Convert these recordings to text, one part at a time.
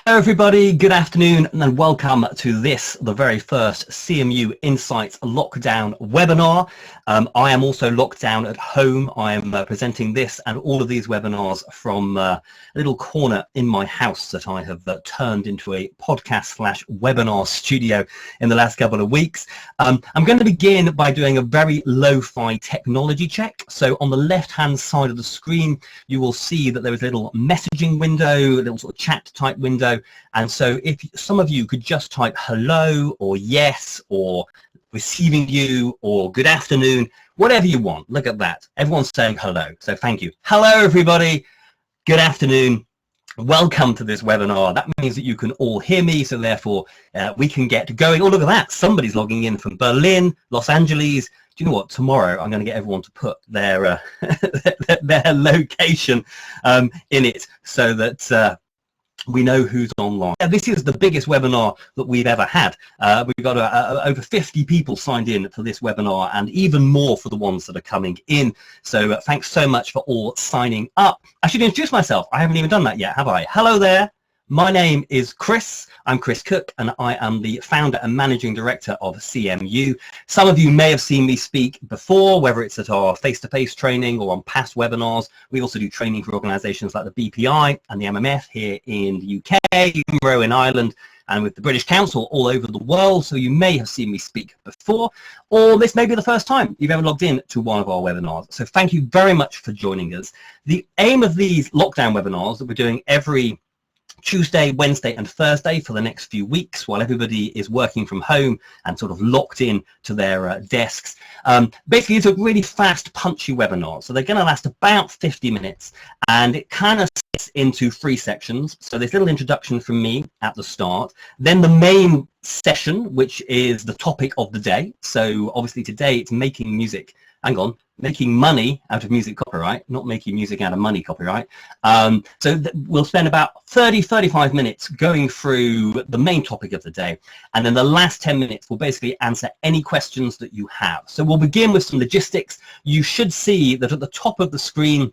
Hello everybody, good afternoon and welcome to this, the very first CMU Insights Lockdown webinar. I am also locked down at home. I am presenting this and all of these webinars from a little corner in my house that I have turned into a podcast/webinar studio in the last couple of weeks. I'm going to begin by doing a very lo-fi technology check. So on the left-hand side of the screen, you will see that there is a little messaging window, a little sort of chat type window. And so if some of you could just type hello or yes or receiving you or good afternoon, whatever you want. Look at that. Everyone's saying hello. So thank you. Hello, everybody. Good afternoon. Welcome to this webinar. That means that you can all hear me. So therefore we can get going. Oh, look at that. Somebody's logging in from Berlin, Los Angeles. Do you know what? Tomorrow I'm going to get everyone to put their their location in it so that we know who's online. This is the biggest webinar that we've ever had. We've got over 50 people signed in for this webinar and even more for the ones that are coming in. So thanks so much for all signing up. I should introduce myself. I haven't even done that yet, have I? Hello there. My name is Chris. I'm Chris Cook and I am the founder and managing director of CMU. Some of you may have seen me speak before, whether it's at our face-to-face training or on past webinars. We also do training for organisations like the BPI and the MMF here in the UK, in Ireland, and with the British Council all over the world. So you may have seen me speak before, or this may be the first time you've ever logged in to one of our webinars. So thank you very much for joining us. The aim of these lockdown webinars that we're doing every Tuesday, Wednesday and Thursday for the next few weeks while everybody is working from home and sort of locked in to their desks. Basically, it's a really fast, punchy webinar. So they're going to last about 50 minutes and it kind of splits into 3 sections. So this little introduction from me at the start, then the main session, which is the topic of the day. So obviously today it's making music. Hang on, making money out of music copyright, not making music out of money copyright. So we'll spend about 35 minutes going through the main topic of the day. And then the last 10 minutes will basically answer any questions that you have. So we'll begin with some logistics. You should see that at the top of the screen,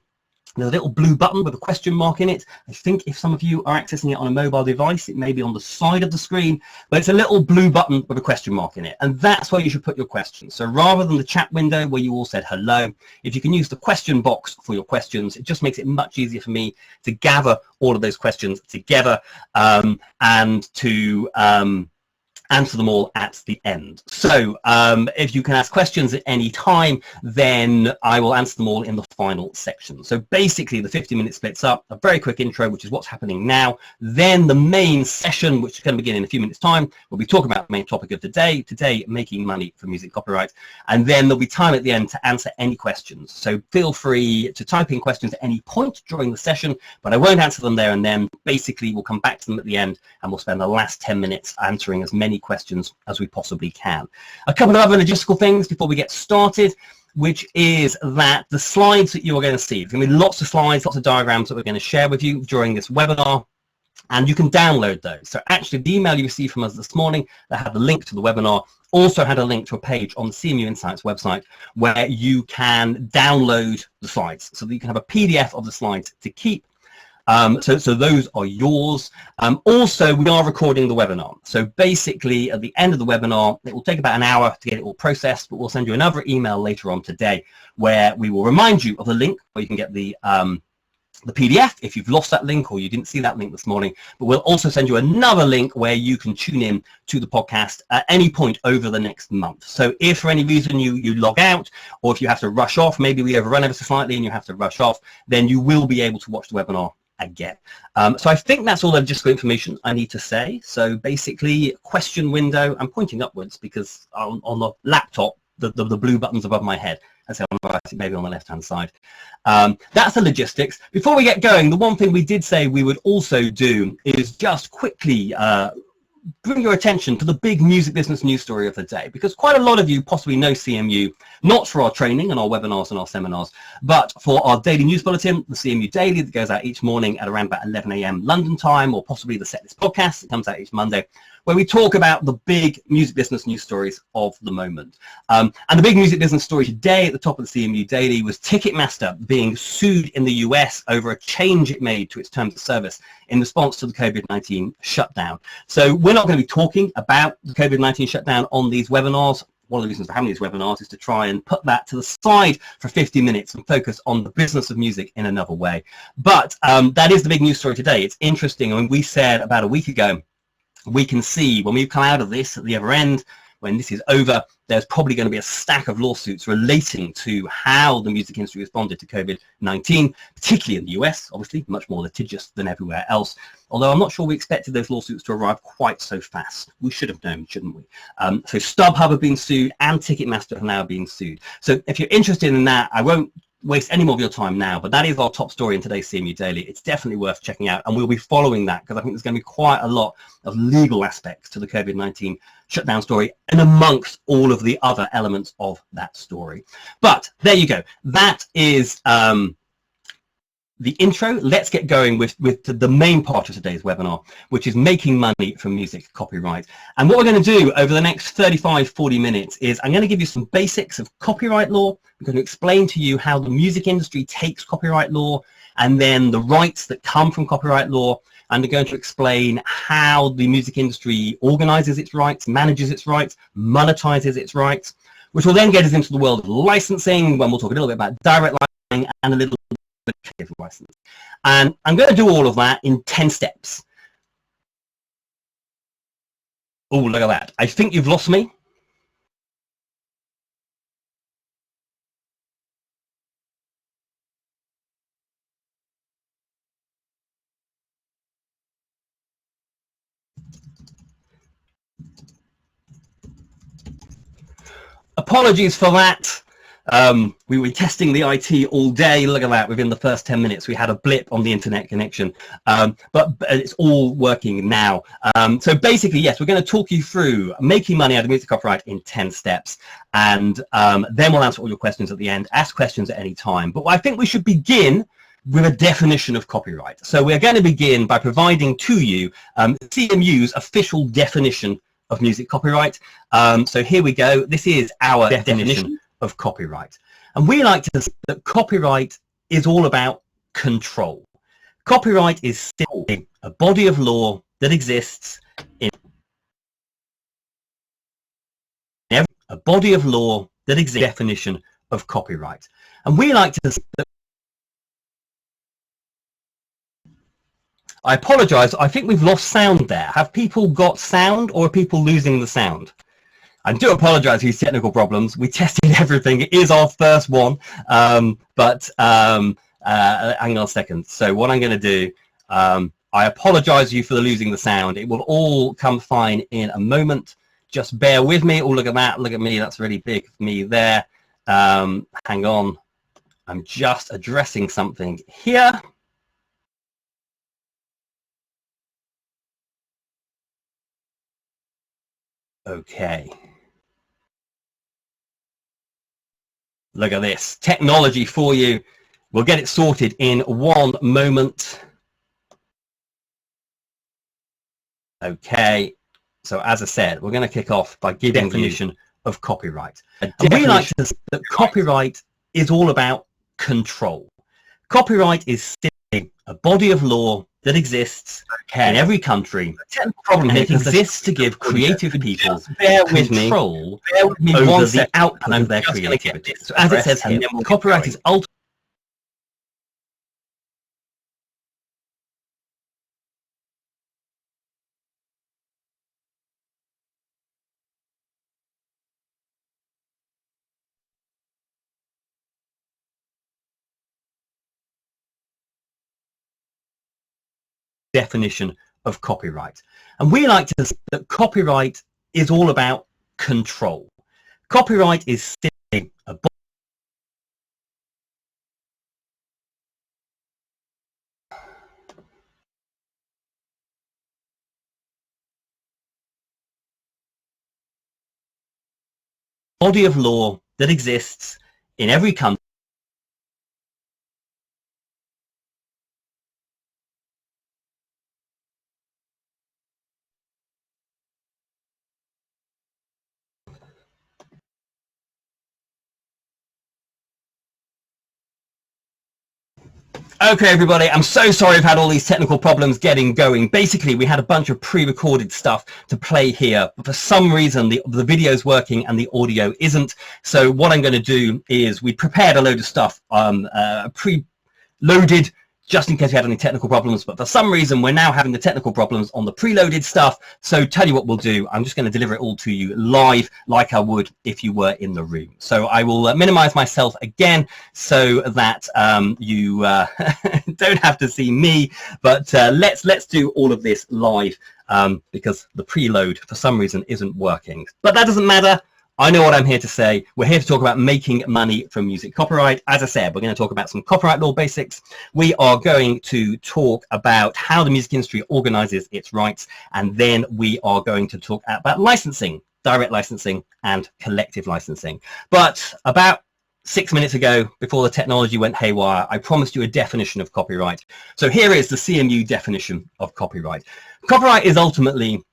there's a little blue button with a question mark in it. I think if some of you are accessing it on a mobile device, it may be on the side of the screen, but it's a little blue button with a question mark in it. And that's where you should put your questions. So rather than the chat window where you all said hello, if you can use the question box for your questions, it just makes it much easier for me to gather all of those questions together and to answer them all at the end. So if you can ask questions at any time, then I will answer them all in the final section. So basically the 50-minute splits up, a very quick intro, which is what's happening now. Then the main session, which is going to begin in a few minutes time, we'll be talking about the main topic of the day, today making money from music copyright. And then there'll be time at the end to answer any questions. So feel free to type in questions at any point during the session, but I won't answer them there and then. Basically, we'll come back to them at the end and we'll spend the last 10 minutes answering as many questions as we possibly can. A couple of other logistical things before we get started, which is that the slides that you are going to see, there's going to be lots of slides, lots of diagrams that we're going to share with you during this webinar, and you can download those. So actually the email you received from us this morning that had the link to the webinar also had a link to a page on the CMU Insights website where you can download the slides so that you can have a PDF of the slides to keep. So those are yours. Also, we are recording the webinar. So basically, at the end of the webinar, it will take about an hour to get it all processed, but we'll send you another email later on today where we will remind you of the link where you can get the PDF if you've lost that link or you didn't see that link this morning. But we'll also send you another link where you can tune in to the podcast at any point over the next month. So if for any reason you log out or if you have to rush off, maybe we overrun ever so slightly and you have to rush off, then you will be able to watch the webinar again. So I think that's all the logistical information I need to say. So basically, question window, I'm pointing upwards because on the laptop, the blue button's above my head. That's how I'm writing, maybe on the left-hand side. That's the logistics. Before we get going, the one thing we did say we would also do is just quickly bring your attention to the big music business news story of the day, because quite a lot of you possibly know CMU, not for our training and our webinars and our seminars, but for our daily news bulletin, the CMU Daily, that goes out each morning at around about 11 a.m. London time, or possibly the Setlist podcast that comes out each Monday, where we talk about the big music business news stories of the moment. And the big music business story today at the top of the CMU Daily was Ticketmaster being sued in the US over a change it made to its terms of service in response to the COVID-19 shutdown. So we're not going to be talking about the COVID-19 shutdown on these webinars. One of the reasons for having these webinars is to try and put that to the side for 50 minutes and focus on the business of music in another way. But that is the big news story today. It's interesting. I mean, we said about a week ago, we can see when we've come out of this at the other end, when this is over, there's probably going to be a stack of lawsuits relating to how the music industry responded to COVID-19, particularly in the US, obviously, much more litigious than everywhere else. Although I'm not sure we expected those lawsuits to arrive quite so fast. We should have known, shouldn't we? So StubHub have been sued and Ticketmaster have now been sued. So if you're interested in that, I won't waste any more of your time now, but that is our top story in today's CMU Daily. It's definitely worth checking out, and we'll be following that because I think there's going to be quite a lot of legal aspects to the COVID-19 shutdown story and amongst all of the other elements of that story. But there you go. That is the intro. Let's get going with the main part of today's webinar, which is making money from music copyright. And what we're going to do over the next 35-40 minutes is I'm going to give you some basics of copyright law. I'm going to explain to you how the music industry takes copyright law and then the rights that come from copyright law. And I'm going to explain how the music industry organizes its rights, manages its rights, monetizes its rights, which will then get us into the world of licensing, when we'll talk a little bit about direct licensing and a little bit of creative license. And I'm going to do all of that in 10 steps. Oh, look at that. I think you've lost me. Apologies for that. We were testing the IT all day. Look at that. Within the first 10 minutes, we had a blip on the internet connection, but it's all working now. So basically, yes, we're going to talk you through making money out of music copyright in 10 steps. And then we'll answer all your questions at the end. Ask questions at any time. But I think we should begin with a definition of copyright. So we're going to begin by providing to you CMU's official definition of music copyright. So here we go. This is our definition of copyright. And we like to say that copyright is all about control. Copyright is simply a body of law that exists in a body of law that exists. Definition of copyright. And we like to say that I apologize. I think we've lost sound there. Have people got sound or are people losing the sound? I do apologize for these technical problems. We tested everything. It is our first one. Hang on a second. So what I'm going to do, I apologize you for the losing the sound. It will all come fine in a moment. Just bear with me. Oh, look at that. Look at me. That's really big for me there. Hang on. I'm just addressing something here. Okay. Look at this. Technology for you. We'll get it sorted in one moment. Okay. So as I said, we're going to kick off by giving definition of copyright. And we like to say that copyright is all about control. Copyright is simply a body of law that exists in every country. And it exists to give creative people control over the output of their creativity. So as it says here, copyright is ultimately definition of copyright. And we like to say that copyright is all about control. Copyright is simply a body of law that exists in every country. Okay, everybody, I'm so sorry I've had all these technical problems getting going. Basically, we had a bunch of pre-recorded stuff to play here, but for some reason the video's working and the audio isn't. So what I'm going to do is we prepared a load of stuff pre-loaded just in case we had any technical problems, but for some reason we're now having the technical problems on the preloaded stuff. So tell you what we'll do, I'm just going to deliver it all to you live like I would if you were in the room. So I will minimize myself again so that you don't have to see me, but let's do all of this live because the preload for some reason isn't working. But that doesn't matter. I know what I'm here to say. We're here to talk about making money from music copyright. As I said, we're going to talk about some copyright law basics. We are going to talk about how the music industry organizes its rights, and then we are going to talk about licensing, direct licensing and collective licensing. But about 6 minutes ago, before the technology went haywire, I promised you a definition of copyright. So here is the CMU definition of copyright. Copyright is ultimately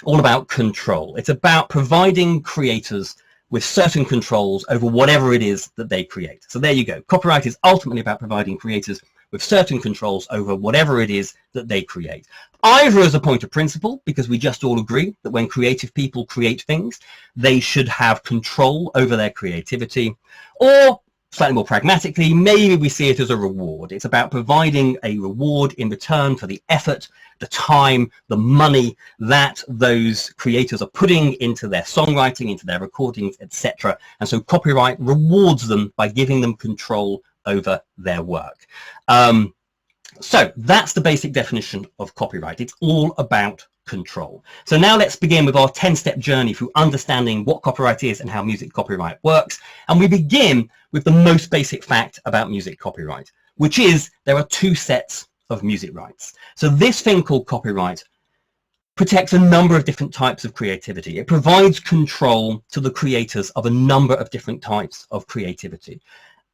all about control. It's about providing creators with certain controls over whatever it is that they create. So there you go. Copyright is ultimately about providing creators with certain controls over whatever it is that they create. Either as a point of principle, because we just all agree that when creative people create things, they should have control over their creativity, or slightly more pragmatically, maybe we see it as a reward. It's about providing a reward in return for the effort, the time, the money that those creators are putting into their songwriting, into their recordings, etc. And so copyright rewards them by giving them control over their work. So that's the basic definition of copyright. It's all about control. So now let's begin with our 10-step journey through understanding what copyright is and how music copyright works. And we begin with the most basic fact about music copyright, which is there are two sets of music rights. So this thing called copyright protects a number of different types of creativity. It provides control to the creators of a number of different types of creativity.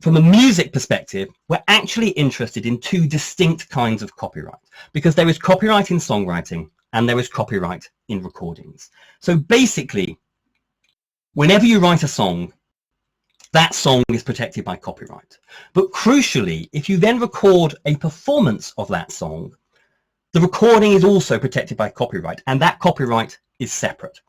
From a music perspective, we're actually interested in two distinct kinds of copyright, because there is copyright in songwriting and there is copyright in recordings. So basically, whenever you write a song, that song is protected by copyright. But crucially, if you then record a performance of that song, the recording is also protected by copyright, and that copyright is separate.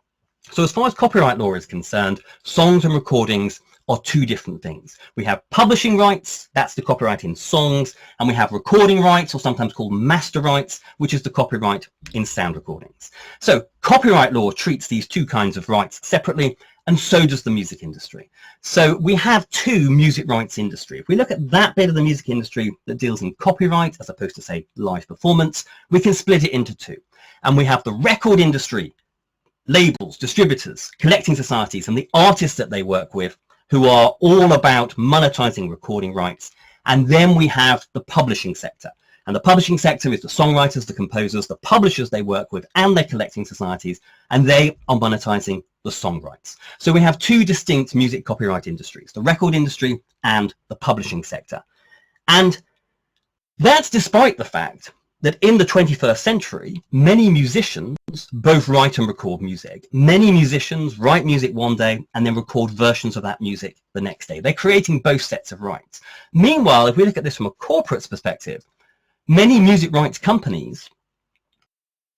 So as far as copyright law is concerned, songs and recordings are two different things. We have publishing rights, that's the copyright in songs, and we have recording rights, or sometimes called master rights, which is the copyright in sound recordings. So copyright law treats these two kinds of rights separately, and so does the music industry. So we have two music rights industry. If we look at that bit of the music industry that deals in copyright, as opposed to, say, live performance, we can split it into two. And we have the record industry, labels, distributors, collecting societies, and the artists that they work with, who are all about monetizing recording rights. And then we have the publishing sector. And the publishing sector is the songwriters, the composers, the publishers they work with, and their collecting societies, and they are monetizing the song rights. So we have two distinct music copyright industries, the record industry and the publishing sector. And that's despite the fact that in the 21st century, many musicians both write and record music. Many musicians write music one day and then record versions of that music the next day. They're creating both sets of rights. Meanwhile, if we look at this from a corporate's perspective, many music rights companies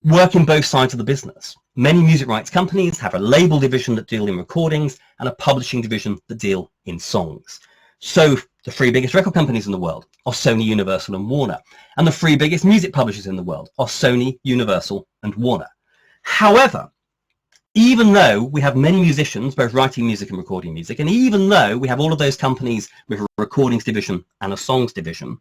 work in both sides of the business. Many music rights companies have a label division that deal in recordings and a publishing division that deal in songs. So the three biggest record companies in the world are Sony, Universal and Warner. And the three biggest music publishers in the world are Sony, Universal and Warner. However, even though we have many musicians both writing music and recording music, and even though we have all of those companies with a recordings division and a songs division,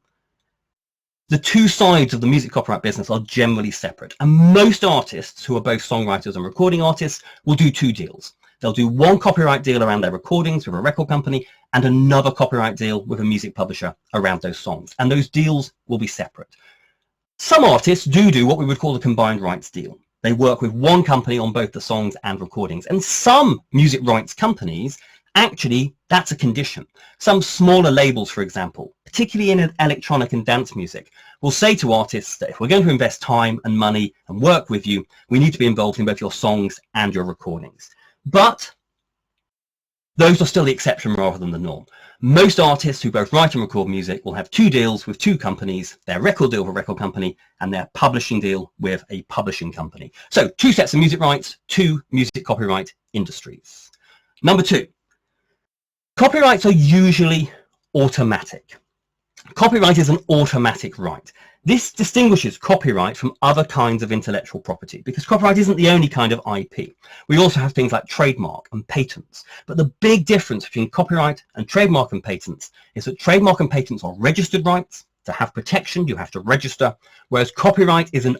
the two sides of the music copyright business are generally separate. And most artists who are both songwriters and recording artists will do two deals. They'll do one copyright deal around their recordings with a record company and another copyright deal with a music publisher around those songs. And those deals will be separate. Some artists do what we would call a combined rights deal. They work with one company on both the songs and recordings. And some music rights companies, actually, that's a condition. Some smaller labels, for example, particularly in electronic and dance music, will say to artists that if we're going to invest time and money and work with you, we need to be involved in both your songs and your recordings. But those are still the exception rather than the norm. Most artists who both write and record music will have two deals with two companies, their record deal with a record company and their publishing deal with a publishing company. So two sets of music rights, two music copyright industries. Number two, copyrights are usually automatic. Copyright is an automatic right. This distinguishes copyright from other kinds of intellectual property because copyright isn't the only kind of IP. We also have things like trademark and patents. But the big difference between copyright and trademark and patents is that trademark and patents are registered rights. To have protection, you have to register, whereas copyright is an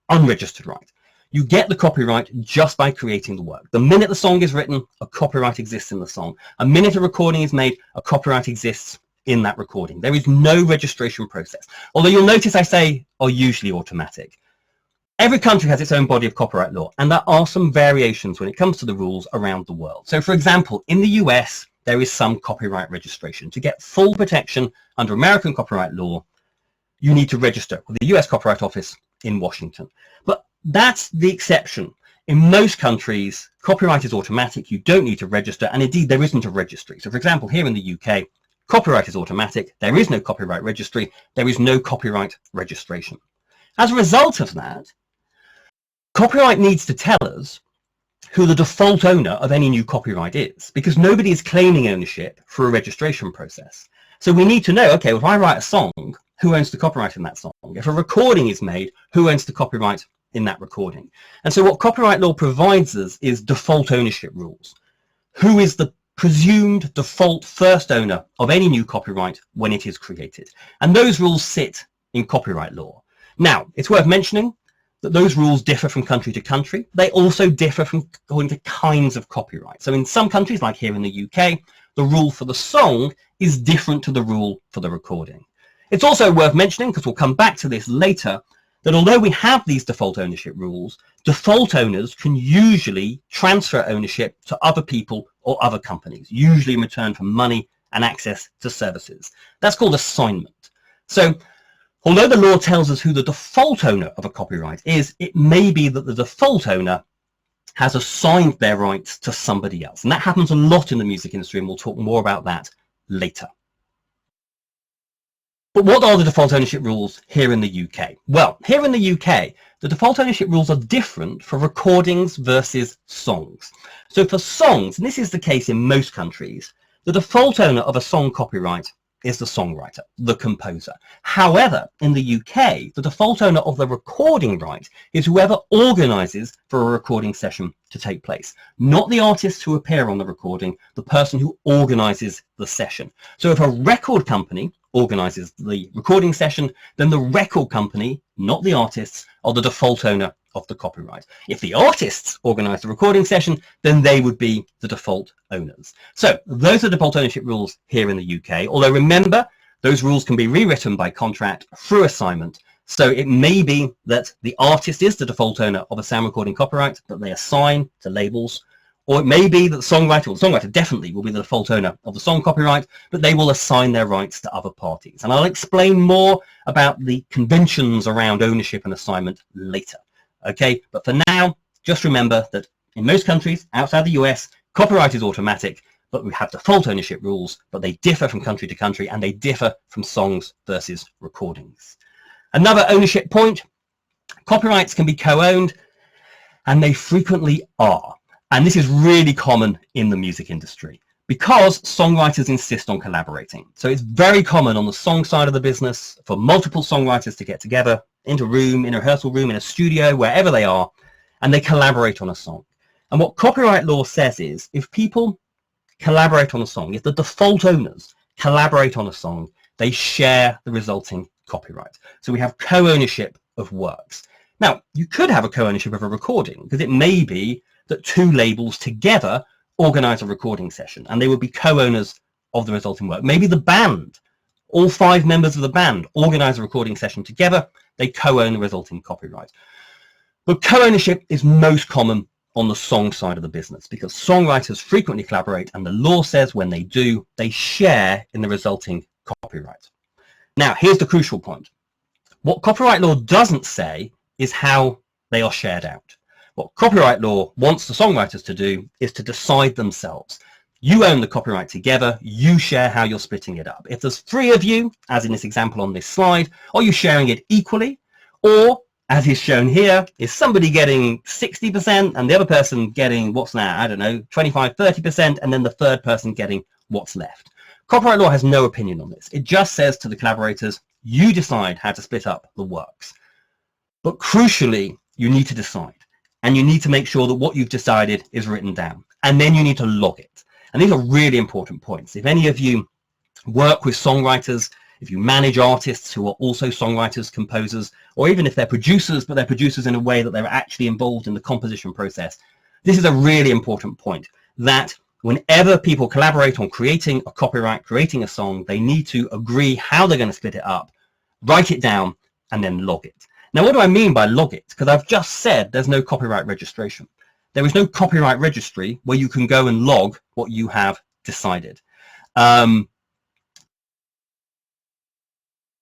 unregistered right. You get the copyright just by creating the work. The minute the song is written, a copyright exists in the song. A minute a recording is made, a copyright exists in that recording. There is no registration process. Although you'll notice I say are usually automatic. Every country has its own body of copyright law, and there are some variations when it comes to the rules around the world. So for example, in the US, there is some copyright registration. To get full protection under American copyright law, you need to register with the US Copyright Office in Washington. But that's the exception. In most countries, copyright is automatic. You don't need to register, and indeed there isn't a registry. So for example, here in the UK, copyright is automatic. There is no copyright registry. There is no copyright registration. As a result of that, copyright needs to tell us who the default owner of any new copyright is, because nobody is claiming ownership for a registration process. So we need to know, okay, if I write a song, who owns the copyright in that song? If a recording is made, who owns the copyright in that recording? And so what copyright law provides us is default ownership rules. Who is the presumed default first owner of any new copyright when it is created? And those rules sit in copyright law. Now, it's worth mentioning that those rules differ from country to country. They also differ from according to kinds of copyright. So in some countries, like here in the UK, the rule for the song is different to the rule for the recording. It's also worth mentioning, because we'll come back to this later, that although we have these default ownership rules, default owners can usually transfer ownership to other people or other companies, usually in return for money and access to services. That's called assignment. So although the law tells us who the default owner of a copyright is, it may be that the default owner has assigned their rights to somebody else. And that happens a lot in the music industry, and we'll talk more about that later. But what are the default ownership rules here in the UK? Well, here in the UK, the default ownership rules are different for recordings versus songs. So for songs, and this is the case in most countries, the default owner of a song copyright is the songwriter, the composer. However, in the UK, the default owner of the recording right is whoever organises for a recording session to take place, not the artists who appear on the recording, the person who organises the session. So if a record company organises the recording session, then the record company, not the artists, are the default owner of the copyright. If the artists organise the recording session, then they would be the default owners. So those are default ownership rules here in the UK, although remember, those rules can be rewritten by contract through assignment. So it may be that the artist is the default owner of a sound recording copyright that they assign to labels, or it may be that the songwriter definitely will be the default owner of the song copyright, but they will assign their rights to other parties. And I'll explain more about the conventions around ownership and assignment later. Okay, but for now, just remember that in most countries outside the US, copyright is automatic, but we have default ownership rules, but they differ from country to country, and they differ from songs versus recordings. Another ownership point, copyrights can be co-owned, and they frequently are. And this is really common in the music industry because songwriters insist on collaborating. So it's very common on the song side of the business for multiple songwriters to get together in a room, in a rehearsal room, in a studio, wherever they are, and they collaborate on a song. And what copyright law says is if people collaborate on a song, if the default owners collaborate on a song, they share the resulting copyright. So we have co-ownership of works. Now, you could have a co-ownership of a recording because it may be that two labels together organize a recording session and they would be co-owners of the resulting work. Maybe the band, all 5 members of the band organize a recording session together, they co-own the resulting copyright. But co-ownership is most common on the song side of the business because songwriters frequently collaborate, and the law says when they do, they share in the resulting copyright. Now, here's the crucial point. What copyright law doesn't say is how they are shared out. What copyright law wants the songwriters to do is to decide themselves. You own the copyright together, you share how you're splitting it up. If there's 3 of you, as in this example on this slide, are you sharing it equally? Or, as is shown here, is somebody getting 60% and the other person getting, what's now, I don't know, 25, 30%, and then the third person getting what's left? Copyright law has no opinion on this. It just says to the collaborators, you decide how to split up the works. But crucially, you need to decide. And you need to make sure that what you've decided is written down. And then you need to log it. And these are really important points. If any of you work with songwriters, if you manage artists who are also songwriters, composers, or even if they're producers, but they're producers in a way that they're actually involved in the composition process, this is a really important point, that whenever people collaborate on creating a copyright, creating a song, they need to agree how they're going to split it up, write it down, and then log it. Now, what do I mean by log it? Because I've just said there's no copyright registration. There is no copyright registry where you can go and log what you have decided. The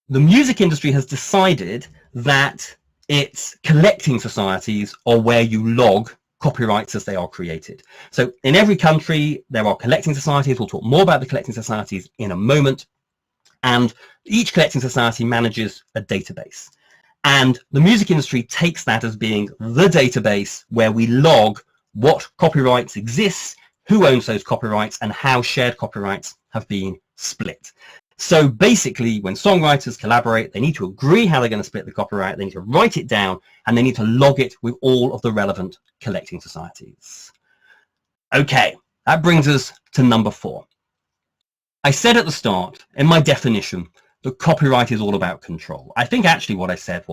music industry has decided that its collecting societies are where you log copyrights as they are created. So in every country, there are collecting societies. We'll talk more about the collecting societies in a moment. And each collecting society manages a database. And the music industry takes that as being the database where we log what copyrights exist, who owns those copyrights, and how shared copyrights have been split. So basically, when songwriters collaborate, they need to agree how they're going to split the copyright, they need to write it down, and they need to log it with all of the relevant collecting societies. Okay, that brings us to number 4. I said at the start, in my definition, that copyright is all about control. I think actually what I said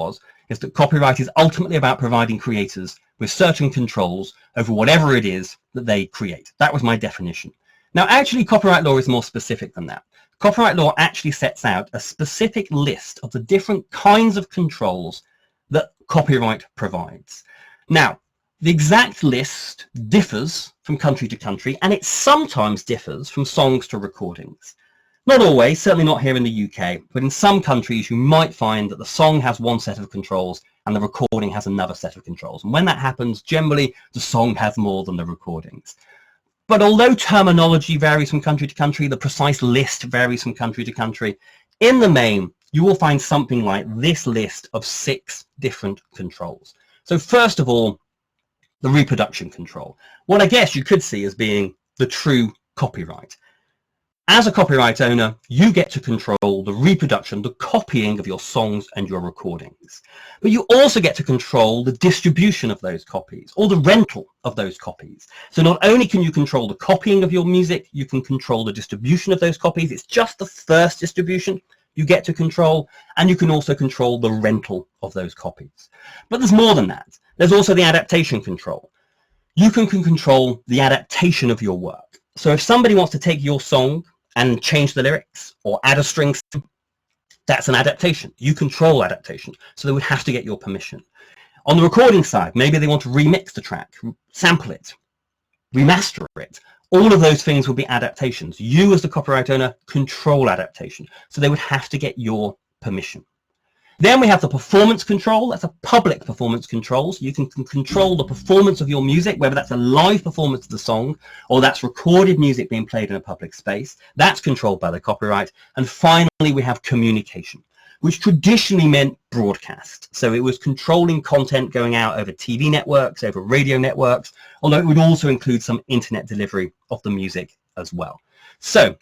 is that copyright is ultimately about providing creators with certain controls over whatever it is that they create. That was my definition. Now, actually, copyright law is more specific than that. Copyright law actually sets out a specific list of the different kinds of controls that copyright provides. Now, the exact list differs from country to country, and it sometimes differs from songs to recordings. Not always, certainly not here in the UK, but in some countries you might find that the song has one set of controls and the recording has another set of controls. And when that happens, generally the song has more than the recordings. But although terminology varies from country to country, the precise list varies from country to country, in the main, you will find something like this list of 6 different controls. So first of all, the reproduction control. What I guess you could see as being the true copyright. As a copyright owner, you get to control the reproduction, the copying of your songs and your recordings. But you also get to control the distribution of those copies or the rental of those copies. So not only can you control the copying of your music, you can control the distribution of those copies. It's just the first distribution you get to control, and you can also control the rental of those copies. But there's more than that. There's also the adaptation control. You can control the adaptation of your work. So if somebody wants to take your song and change the lyrics or add a string, that's an adaptation. You control adaptation, so they would have to get your permission. On the recording side, maybe they want to remix the track, sample it, remaster it. All of those things will be adaptations. You as the copyright owner control adaptation, so they would have to get your permission. Then we have the performance control. That's a public performance control. So you can control the performance of your music, whether that's a live performance of the song or that's recorded music being played in a public space. That's controlled by the copyright. And finally, we have communication, which traditionally meant broadcast. So it was controlling content going out over TV networks, over radio networks, although it would also include some internet delivery of the music as well. So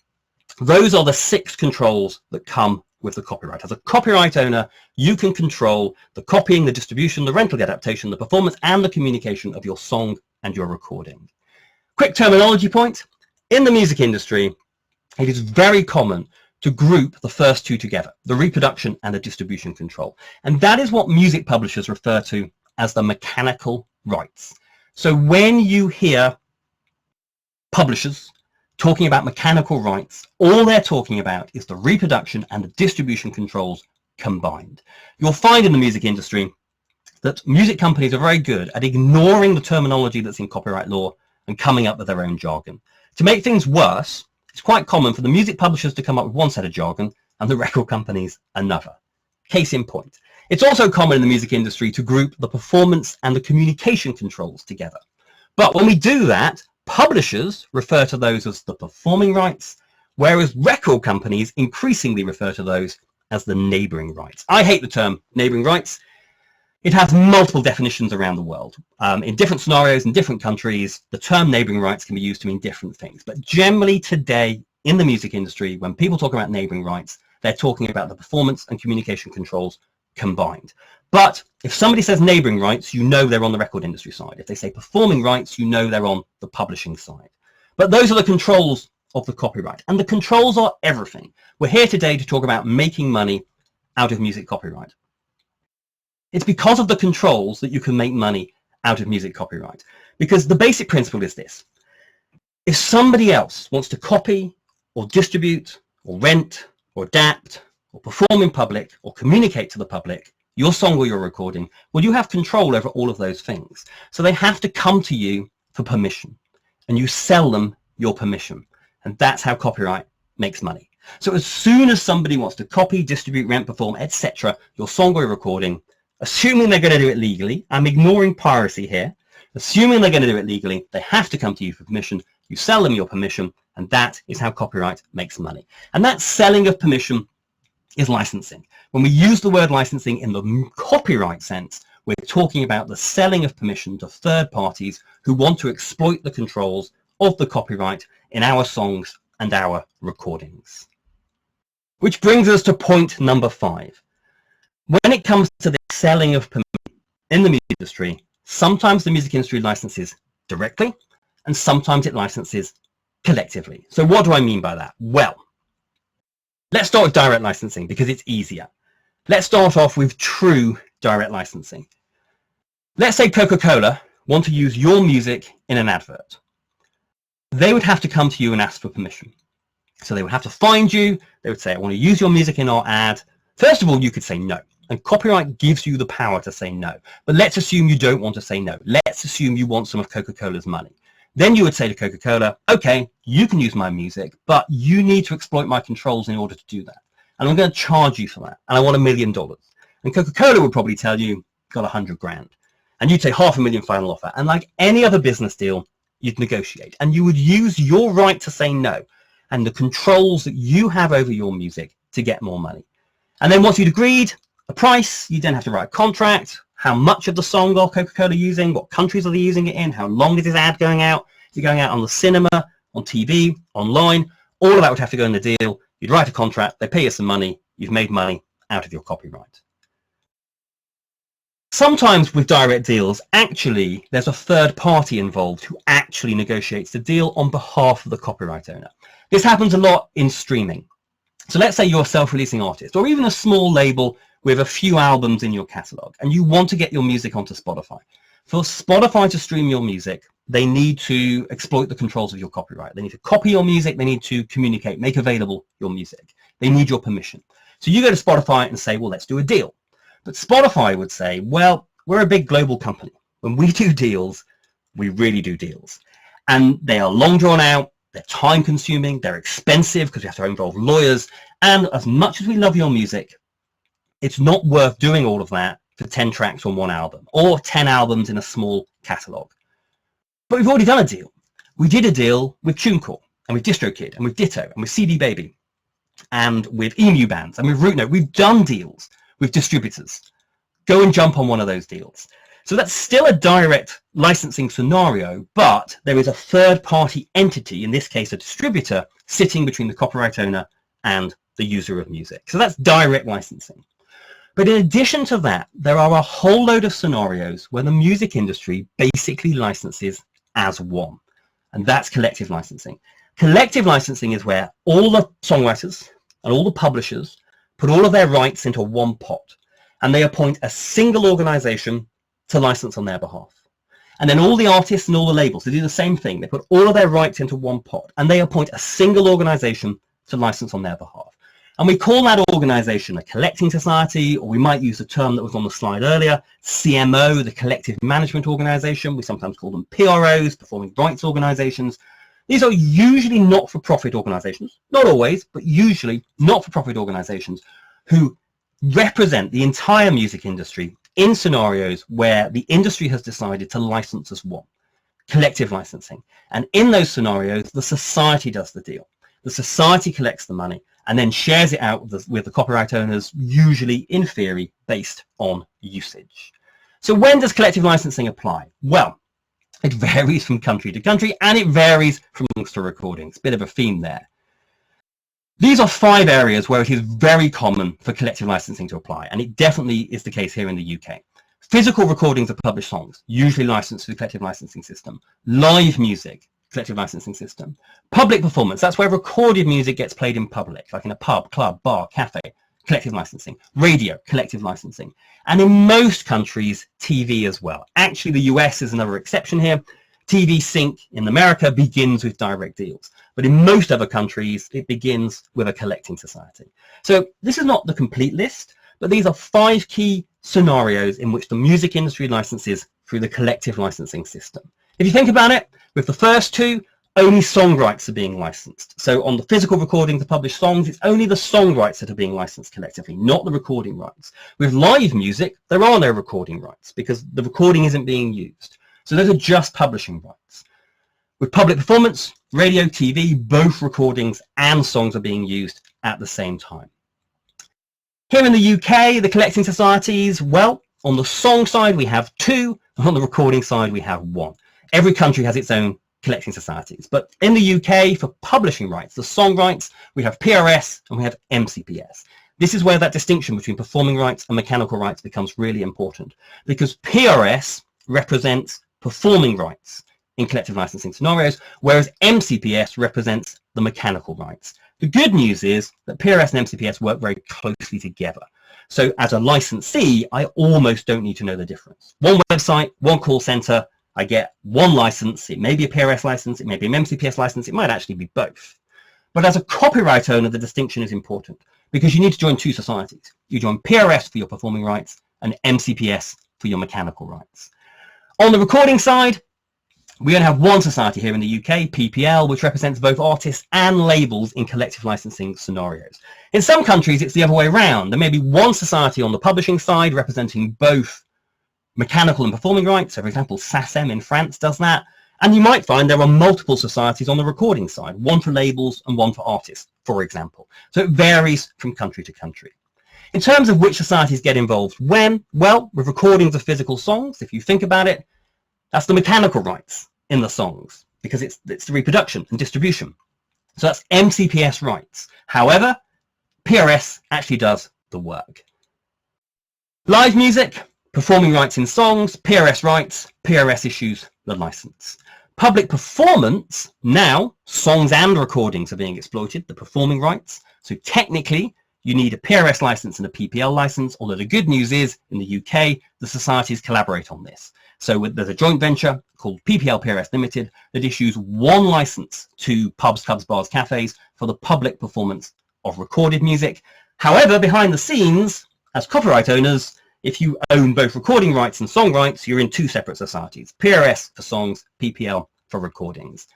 those are the 6 controls that come with the copyright. As a copyright owner, you can control the copying, the distribution, the rental, the adaptation, the performance, and the communication of your song and your recording. Quick terminology point. In the music industry, it is very common to group the first 2 together, the reproduction and the distribution control. And that is what music publishers refer to as the mechanical rights. So when you hear publishers talking about mechanical rights, all they're talking about is the reproduction and the distribution controls combined. You'll find in the music industry that music companies are very good at ignoring the terminology that's in copyright law and coming up with their own jargon. To make things worse, it's quite common for the music publishers to come up with one set of jargon and the record companies another. Case in point. It's also common in the music industry to group the performance and the communication controls together. But when we do that, Publishers refer to those as the performing rights, whereas record companies increasingly refer to those as the neighbouring rights. I hate the term neighbouring rights. It has multiple definitions around the world. In different scenarios, in different countries, the term neighbouring rights can be used to mean different things. But generally today in the music industry, when people talk about neighbouring rights, they're talking about the performance and communication controls combined. But if somebody says neighbouring rights, you know they're on the record industry side. If they say performing rights, you know they're on the publishing side. But those are the controls of the copyright. And the controls are everything. We're here today to talk about making money out of music copyright. It's because of the controls that you can make money out of music copyright. Because the basic principle is this. If somebody else wants to copy or distribute or rent or adapt or perform in public or communicate to the public your song or your recording, well, you have control over all of those things. So they have to come to you for permission, and you sell them your permission. And that's how copyright makes money. So as soon as somebody wants to copy, distribute, rent, perform, etc., your song or your recording, assuming they're going to do it legally, I'm ignoring piracy here, assuming they're going to do it legally, they have to come to you for permission, you sell them your permission, and that is how copyright makes money. And that selling of permission is licensing. When we use the word licensing in the copyright sense, we're talking about the selling of permission to third parties who want to exploit the controls of the copyright in our songs and our recordings. Which brings us to point number 5. When it comes to the selling of permission in the music industry, sometimes the music industry licenses directly and sometimes it licenses collectively. So what do I mean by that? Well, let's start with direct licensing because it's easier. Let's start off with true direct licensing. Let's say Coca-Cola want to use your music in an advert. They would have to come to you and ask for permission. So they would have to find you. They would say, I want to use your music in our ad. First of all, you could say no. And copyright gives you the power to say no. But let's assume you don't want to say no. Let's assume you want some of Coca-Cola's money. Then you would say to Coca-Cola, okay, you can use my music, but you need to exploit my controls in order to do that. And I'm going to charge you for that. And I want $1 million. And Coca-Cola would probably tell you, got 100 grand. And you'd say $500,000 final offer. And like any other business deal, you'd negotiate. And you would use your right to say no and the controls that you have over your music to get more money. And then once you'd agreed a price, you then have to write a contract. How much of the song are Coca-Cola using? What countries are they using it in? How long is this ad going out? Is it going out on the cinema, on TV, online? All of that would have to go in the deal. You'd write a contract. They pay you some money. You've made money out of your copyright. Sometimes with direct deals, actually, there's a third party involved who actually negotiates the deal on behalf of the copyright owner. This happens a lot in streaming. So let's say you're a self-releasing artist or even a small label with a few albums in your catalog and you want to get your music onto Spotify. For Spotify to stream your music, they need to exploit the controls of your copyright. They need to copy your music. They need to communicate, make available your music. They need your permission. So you go to Spotify and say, well, let's do a deal. But Spotify would say, well, we're a big global company. When we do deals, we really do deals. And they are long drawn out. They're time consuming. They're expensive because we have to involve lawyers. And as much as we love your music, it's not worth doing all of that for 10 tracks on one album or 10 albums in a small catalog. But we've already done a deal. We did a deal with TuneCore and with DistroKid and with Ditto and with CD Baby and with Emu Bands and with Rootnote. We've done deals with distributors. Go and jump on one of those deals. So that's still a direct licensing scenario, but there is a third-party entity, in this case a distributor, sitting between the copyright owner and the user of music. So that's direct licensing. But in addition to that, there are a whole load of scenarios where the music industry basically licenses as one, and that's collective licensing. Collective licensing is where all the songwriters and all the publishers put all of their rights into one pot, and they appoint a single organization to license on their behalf. And then all the artists and all the labels, they do the same thing. They put all of their rights into one pot, and they appoint a single organization to license on their behalf. And we call that organization a collecting society, or we might use the term that was on the slide earlier, CMO, the collective management organization. We sometimes call them PROs, performing rights organizations. These are usually not-for-profit organizations, not always, but usually not-for-profit organizations who represent the entire music industry in scenarios where the industry has decided to license as one. collective licensing. And in those scenarios, the society does the deal. The society collects the money and then shares it out with the copyright owners, usually in theory based on usage. So when does collective licensing apply? Well, it varies from country to country, and it varies from songs to recordings. Bit of a theme there. These are 5 areas where it is very common for collective licensing to apply, and it definitely is the case here in the UK. Physical recordings of published songs, usually licensed through the collective licensing system. Live music, collective licensing system. Public performance, that's where recorded music gets played in public, like in a pub, club, bar, cafe, collective licensing. Radio, collective licensing. And in most countries, TV as well. Actually, the US is another exception here. TV sync in America begins with direct deals. But in most other countries, it begins with a collecting society. So this is not the complete list, but these are 5 key scenarios in which the music industry licenses through the collective licensing system. If you think about it, with the first 2, only song rights are being licensed. So on the physical recordings of published songs, it's only the song rights that are being licensed collectively, not the recording rights. With live music, there are no recording rights because the recording isn't being used. So those are just publishing rights. With public performance, radio, TV, both recordings and songs are being used at the same time. Here in the UK, the collecting societies, well, on the song side we have 2, and on the recording side we have 1. Every country has its own collecting societies, but in the UK, for publishing rights, the song rights, we have PRS and we have MCPS. This is where that distinction between performing rights and mechanical rights becomes really important, because PRS represents performing rights in collective licensing scenarios, whereas MCPS represents the mechanical rights. The good news is that PRS and MCPS work very closely together. So as a licensee, I almost don't need to know the difference. One website, one call center, I get one license. It may be a PRS license, it may be an MCPS license, it might actually be both. But as a copyright owner, the distinction is important because you need to join 2 societies. You join PRS for your performing rights and MCPS for your mechanical rights. On the recording side, we only have one society here in the UK, PPL, which represents both artists and labels in collective licensing scenarios. In some countries, it's the other way around. There may be one society on the publishing side representing both mechanical and performing rights. So for example, SACEM in France does that. And you might find there are multiple societies on the recording side, one for labels and one for artists, for example. So it varies from country to country. In terms of which societies get involved when, well, with recordings of physical songs, if you think about it, that's the mechanical rights in the songs because it's the reproduction and distribution. So that's MCPS rights. However, PRS actually does the work. Live music, performing rights in songs, PRS rights, PRS issues the license. Public performance, now songs and recordings are being exploited, the performing rights. So technically, you need a PRS license and a PPL license, although the good news is in the UK, the societies collaborate on this. So there's a joint venture called PPL PRS Limited that issues one license to pubs, clubs, bars, cafes for the public performance of recorded music. However, behind the scenes, as copyright owners, if you own both recording rights and song rights, you're in 2 separate societies, PRS for songs, PPL for recordings.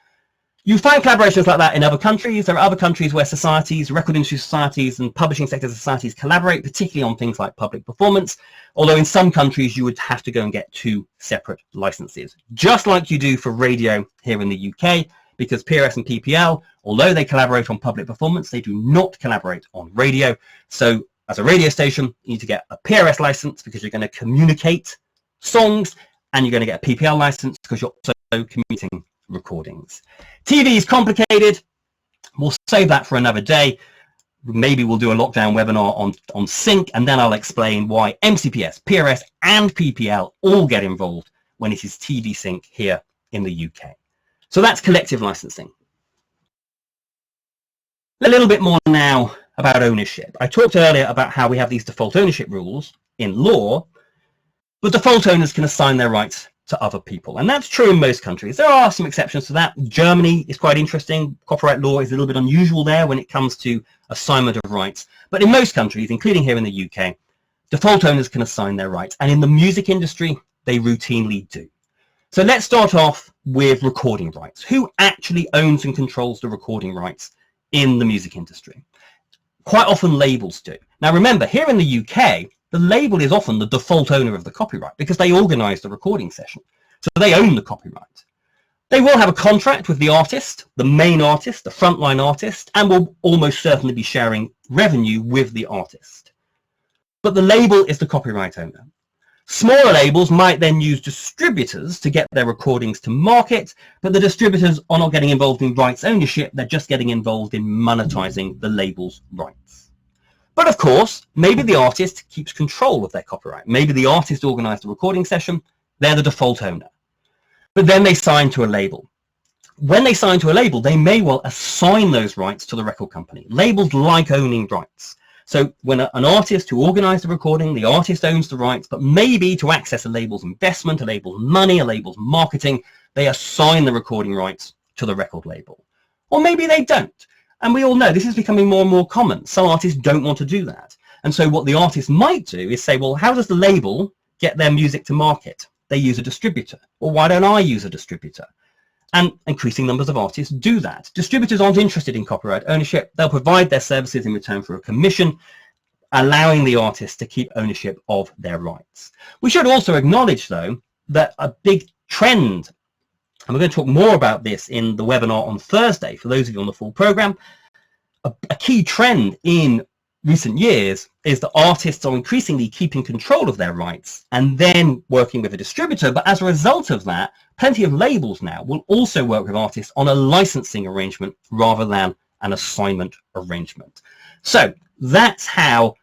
You find collaborations like that in other countries. There are other countries where societies, record industry societies and publishing sector societies collaborate, particularly on things like public performance, although in some countries you would have to go and get 2 separate licenses, just like you do for radio here in the UK, because PRS and PPL, although they collaborate on public performance, they do not collaborate on radio. So as a radio station, you need to get a PRS license because you're going to communicate songs, and you're going to get a PPL license because you're also communicating recordings. TV is complicated. We'll save that for another day. Maybe we'll do a lockdown webinar on sync, and then I'll explain why MCPS, PRS, and PPL all get involved when it is TV sync here in the UK. So that's collective licensing. A little bit more now about ownership. I talked earlier about how we have these default ownership rules in law, but default owners can assign their rights to other people, and that's true in most countries. There are some exceptions to that. Germany is quite interesting. Copyright law is a little bit unusual there when it comes to assignment of rights, but in most countries, including here in the UK, default owners can assign their rights, and in the music industry, they routinely do. So let's start off with recording rights. Who actually owns and controls the recording rights in the music industry? Quite often labels do. Now remember, here in the UK, the label is often the default owner of the copyright because they organise the recording session. So they own the copyright. They will have a contract with the artist, the main artist, the frontline artist, and will almost certainly be sharing revenue with the artist. But the label is the copyright owner. Smaller labels might then use distributors to get their recordings to market, but the distributors are not getting involved in rights ownership, they're just getting involved in monetizing the label's rights. But of course, maybe the artist keeps control of their copyright. Maybe the artist organized the recording session, they're the default owner. But then they sign to a label. When they sign to a label, they may well assign those rights to the record company. Labels like owning rights. So when an artist who organized the recording, the artist owns the rights, but maybe to access a label's investment, a label's money, a label's marketing, they assign the recording rights to the record label. Or maybe they don't. And we all know this is becoming more and more common. Some artists don't want to do that. And so what the artist might do is say, well, how does the label get their music to market? They use a distributor. Well, why don't I use a distributor? And increasing numbers of artists do that. Distributors aren't interested in copyright ownership. They'll provide their services in return for a commission, allowing the artist to keep ownership of their rights. We should also acknowledge, though, that a big trend, and we're going to talk more about this in the webinar on Thursday, for those of you on the full program, a key trend in recent years is that artists are increasingly keeping control of their rights and then working with a distributor. But as a result of that, plenty of labels now will also work with artists on a licensing arrangement rather than an assignment arrangement. So that's how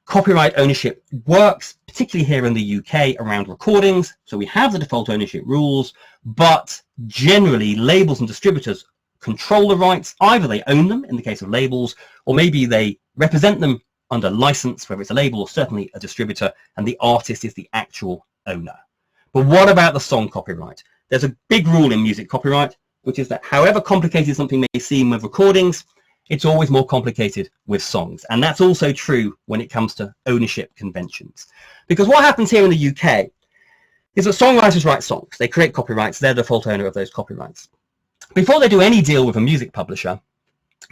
copyright ownership works, particularly here in the UK around recordings. So we have the default ownership rules, but generally labels and distributors control the rights. Either they own them in the case of labels, or maybe they represent them under license, whether it's a label or certainly a distributor, and the artist is the actual owner. But what about the song copyright? There's a big rule in music copyright, which is that however complicated something may seem with recordings, it's always more complicated with songs. And that's also true when it comes to ownership conventions. Because what happens here in the UK is that songwriters write songs. They create copyrights. They're the default owner of those copyrights. Before they do any deal with a music publisher,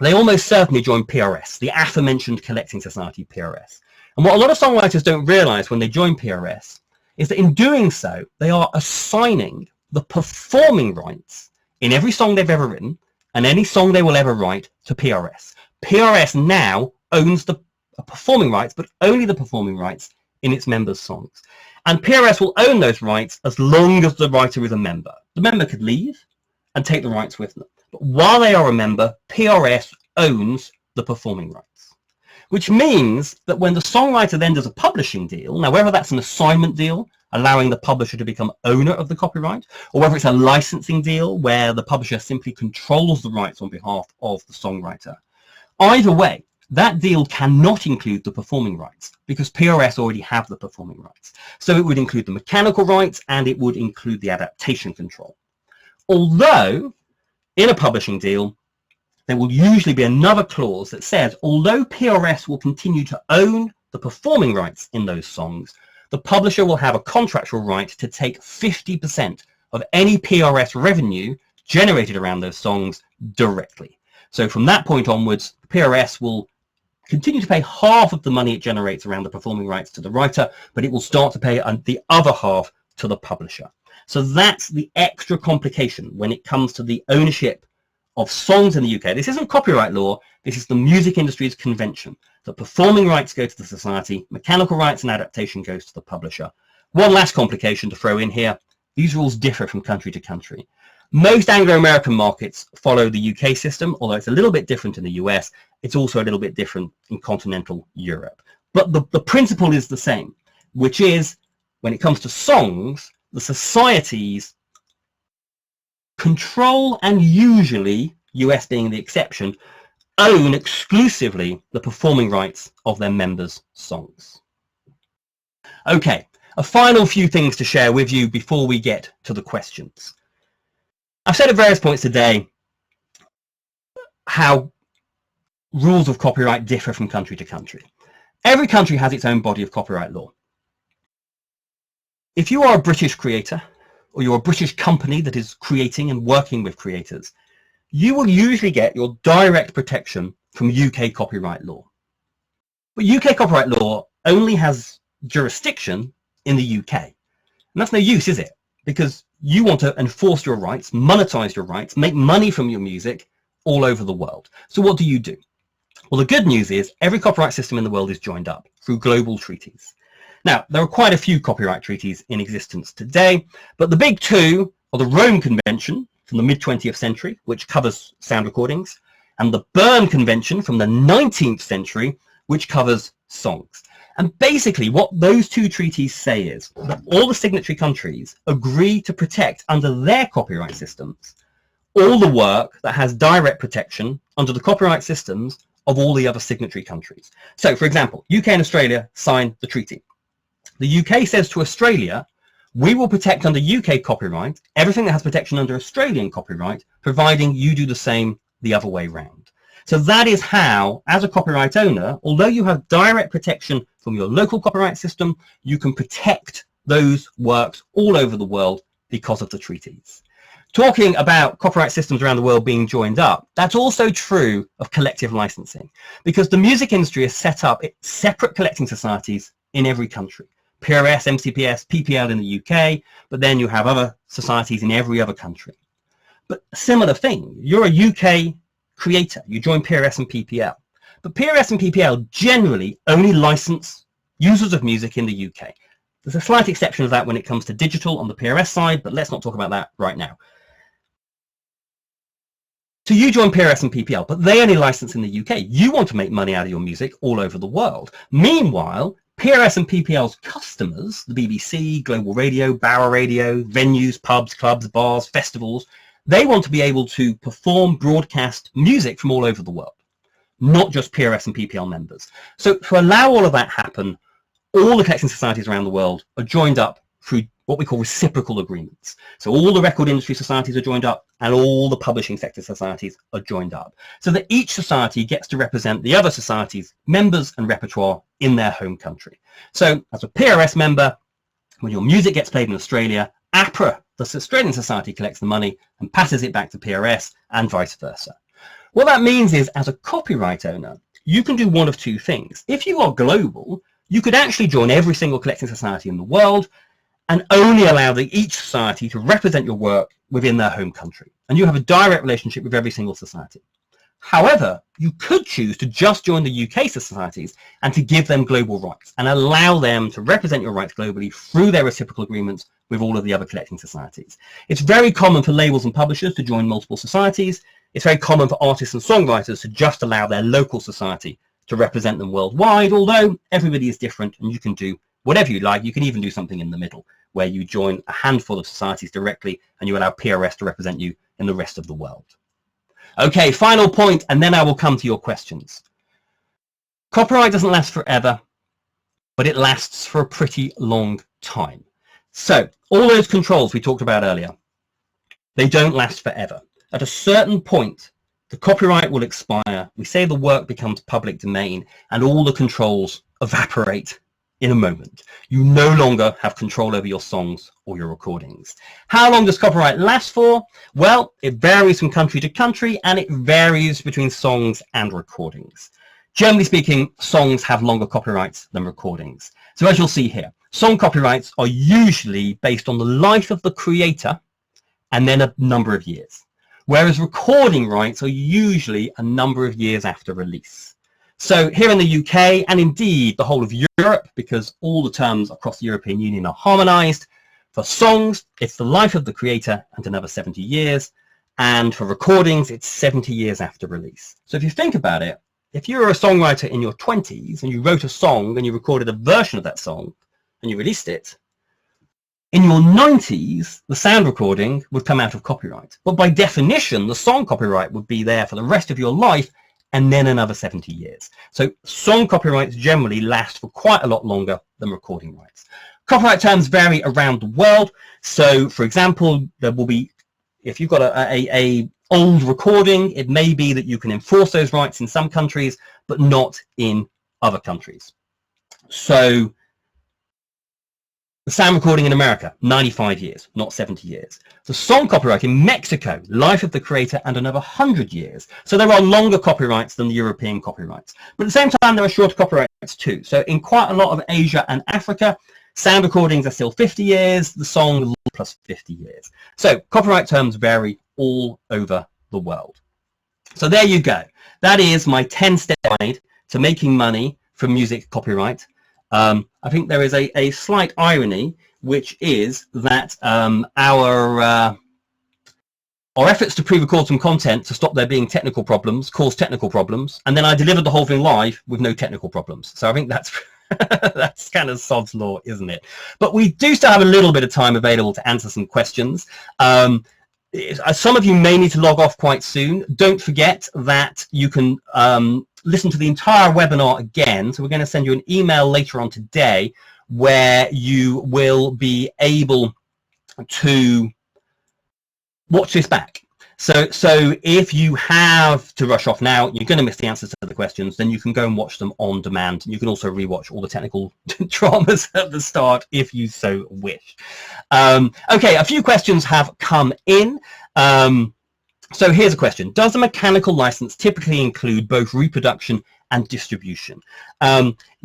they almost certainly join PRS, the aforementioned collecting society PRS. And what a lot of songwriters don't realize when they join PRS is that in doing so, they are assigning the performing rights in every song they've ever written and any song they will ever write to PRS. PRS now owns the performing rights, but only the performing rights in its members' songs. And PRS will own those rights as long as the writer is a member. The member could leave and take the rights with them. But while they are a member, PRS owns the performing rights, which means that when the songwriter then does a publishing deal, now whether that's an assignment deal, allowing the publisher to become owner of the copyright, or whether it's a licensing deal where the publisher simply controls the rights on behalf of the songwriter, either way, that deal cannot include the performing rights because PRS already have the performing rights. So it would include the mechanical rights and it would include the adaptation control. Although in a publishing deal, there will usually be another clause that says, although PRS will continue to own the performing rights in those songs, the publisher will have a contractual right to take 50% of any PRS revenue generated around those songs directly. So from that point onwards, PRS will continue to pay half of the money it generates around the performing rights to the writer, but it will start to pay the other half to the publisher. So that's the extra complication when it comes to the ownership of songs in the UK. This isn't copyright law, this is the music industry's convention. The performing rights go to the society, mechanical rights and adaptation goes to the publisher. One last complication to throw in here, these rules differ from country to country. Most Anglo-American markets follow the UK system, although it's a little bit different in the US. It's also a little bit different in continental Europe. But the principle is the same, which is when it comes to songs, the societies control and usually, US being the exception, own exclusively the performing rights of their members' songs. Okay, a final few things to share with you before we get to the questions. I've said at various points today how rules of copyright differ from country to country. Every country has its own body of copyright law. If you are a British creator, or you're a British company that is creating and working with creators, you will usually get your direct protection from UK copyright law. But UK copyright law only has jurisdiction in the UK. And that's no use, is it? because you want to enforce your rights, monetize your rights, make money from your music all over the world. So what do? Well, the good news is every copyright system in the world is joined up through global treaties. Now, there are quite a few copyright treaties in existence today, but the big two are the Rome Convention from the mid-20th century, which covers sound recordings, and the Berne Convention from the 19th century, which covers songs. And basically what those two treaties say is that all the signatory countries agree to protect under their copyright systems all the work that has direct protection under the copyright systems of all the other signatory countries. So, for example, UK and Australia sign the treaty. The UK says to Australia, we will protect under UK copyright everything that has protection under Australian copyright, providing you do the same the other way round. So that is how, as a copyright owner, although you have direct protection from your local copyright system, you can protect those works all over the world because of the treaties. Talking about copyright systems around the world being joined up, that's also true of collective licensing, because the music industry has set up separate collecting societies in every country. PRS, MCPS, PPL in the UK, but then you have other societies in every other country. But a similar thing, you're a UK creator, you join PRS and PPL. But PRS and PPL generally only license users of music in the UK. There's a slight exception of that when it comes to digital on the PRS side, but let's not talk about that right now. So you join PRS and PPL, but they only license in the UK. You want to make money out of your music all over the world. Meanwhile, PRS and PPL's customers, the BBC, Global Radio, Bauer Radio, venues, pubs, clubs, bars, festivals, they want to be able to perform, broadcast music from all over the world, not just PRS and PPL members. So to allow all of that happen, all the collecting societies around the world are joined up through what we call reciprocal agreements. So all the record industry societies are joined up and all the publishing sector societies are joined up, so that each society gets to represent the other society's members and repertoire in their home country. So as a PRS member, when your music gets played in Australia, APRA, the Australian society, collects the money and passes it back to PRS and vice versa. What that means is, as a copyright owner, you can do one of two things. If you are global, you could actually join every single collecting society in the world and only allow each society to represent your work within their home country. And you have a direct relationship with every single society. However, you could choose to just join the UK societies and to give them global rights and allow them to represent your rights globally through their reciprocal agreements with all of the other collecting societies. It's very common for labels and publishers to join multiple societies. It's very common for artists and songwriters to just allow their local society to represent them worldwide, although everybody is different and you can do whatever you like. You can even do something in the middle where you join a handful of societies directly and you allow PRS to represent you in the rest of the world. Okay, final point, and then I will come to your questions. Copyright doesn't last forever, but it lasts for a pretty long time. So all those controls we talked about earlier, they don't last forever. At a certain point, the copyright will expire. We say the work becomes public domain and all the controls evaporate in a moment. You no longer have control over your songs or your recordings. How long does copyright last for? Well, it varies from country to country and it varies between songs and recordings. Generally speaking, songs have longer copyrights than recordings. So as you'll see here, song copyrights are usually based on the life of the creator and then a number of years, whereas recording rights are usually a number of years after release. So here in the UK, and indeed the whole of Europe, because all the terms across the European Union are harmonized, for songs, it's the life of the creator and another 70 years. And for recordings, it's 70 years after release. So if you think about it, if you were a songwriter in your 20s and you wrote a song and you recorded a version of that song and you released it, in your 90s, the sound recording would come out of copyright. But by definition, the song copyright would be there for the rest of your life and then another 70 years. So song copyrights generally last for quite a lot longer than recording rights. Copyright terms vary around the world. So for example, there will be, if you've got a old recording, it may be that you can enforce those rights in some countries, but not in other countries. So the sound recording in America, 95 years, not 70 years. The song copyright in Mexico, life of the creator and another 100 years. So there are longer copyrights than the European copyrights. But at the same time, there are shorter copyrights too. So in quite a lot of Asia and Africa, Sound recordings are still 50 years, the song plus 50 years. So copyright terms vary all over the world. So there you go. That is my 10-step guide to making money from music copyright. I think there is a slight irony, which is that our efforts to pre-record some content to stop there being technical problems caused technical problems, and then I delivered the whole thing live with no technical problems. So I think that's that's kind of sod's law, isn't it? But we do still have a little bit of time available to answer some questions. Some of you may need to log off quite soon. Don't forget that you can listen to the entire webinar again. So we're going to send you an email later on today where you will be able to watch this back. So if you have to rush off now, you're going to miss the answers to the questions, then you can go and watch them on demand. You can also rewatch all the technical dramas at the start if you so wish. Okay, a few questions have come in. So here's a question. Does a mechanical license typically include both reproduction and distribution?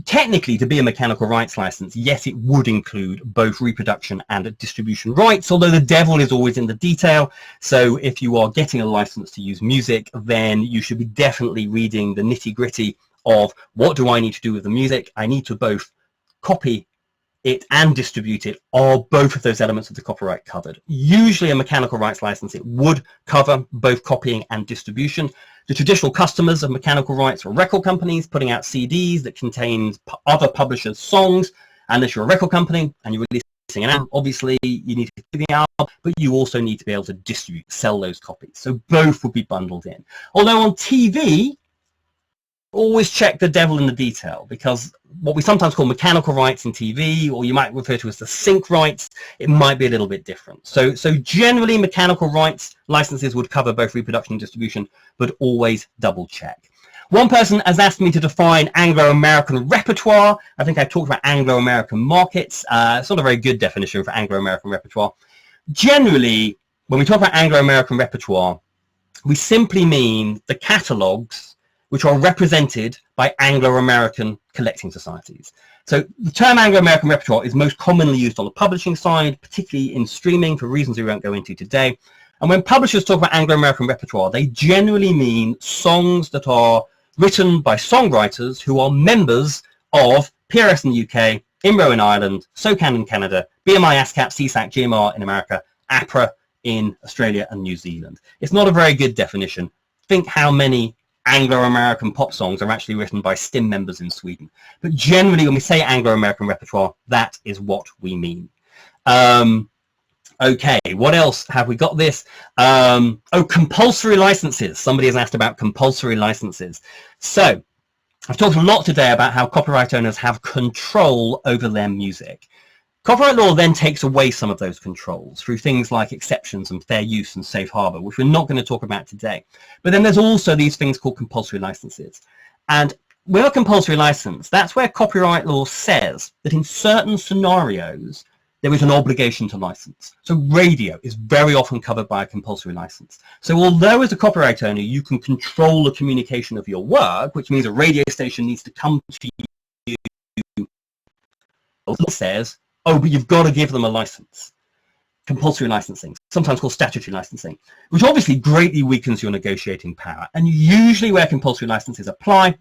Technically, to be a mechanical rights license, yes, it would include both reproduction and distribution rights, although the devil is always in the detail. So if you are getting a license to use music, then you should be definitely reading the nitty-gritty of what do I need to do with the music. I need to both copy it and distribute it. Are both of those elements of the copyright covered? Usually a mechanical rights license, it would cover both copying and distribution. The traditional customers of mechanical rights are record companies putting out CDs that contain other publishers' songs. And if you're a record company and you're releasing an album, obviously you need to copy the album, but you also need to be able to distribute, sell those copies. So both would be bundled in. Although on TV, always check the devil in the detail, because what we sometimes call mechanical rights in TV, or you might refer to as the sync rights, it might be a little bit different. So generally mechanical rights licenses would cover both reproduction and distribution, but always double check. One person has asked me to define Anglo-American repertoire. I think I talked about Anglo-American markets. It's not a very good definition for Anglo-American repertoire. Generally, when we talk about Anglo-American repertoire, we simply mean the catalogues which are represented by Anglo-American collecting societies. So the term Anglo-American repertoire is most commonly used on the publishing side, particularly in streaming for reasons we won't go into today. And when publishers talk about Anglo-American repertoire, they generally mean songs that are written by songwriters who are members of PRS in the UK, IMRO in Ireland, SOCAN in Canada, BMI, ASCAP, CSAC, GMR in America, APRA in Australia and New Zealand. It's not a very good definition. Think how many Anglo-American pop songs are actually written by STIM members in Sweden. But generally, when we say Anglo-American repertoire, that is what we mean. Okay, what else have we got this? Oh, compulsory licenses. Somebody has asked about compulsory licenses. So I've talked a lot today about how copyright owners have control over their music. Copyright law then takes away some of those controls through things like exceptions and fair use and safe harbor, which we're not going to talk about today. But then there's also these things called compulsory licenses. And with a compulsory license, that's where copyright law says that in certain scenarios, there is an obligation to license. So radio is very often covered by a compulsory license. So although as a copyright owner, you can control the communication of your work, which means a radio station needs to come to you, it says, oh, but you've got to give them a license. Compulsory licensing, sometimes called statutory licensing, which obviously greatly weakens your negotiating power. And usually where compulsory licenses apply,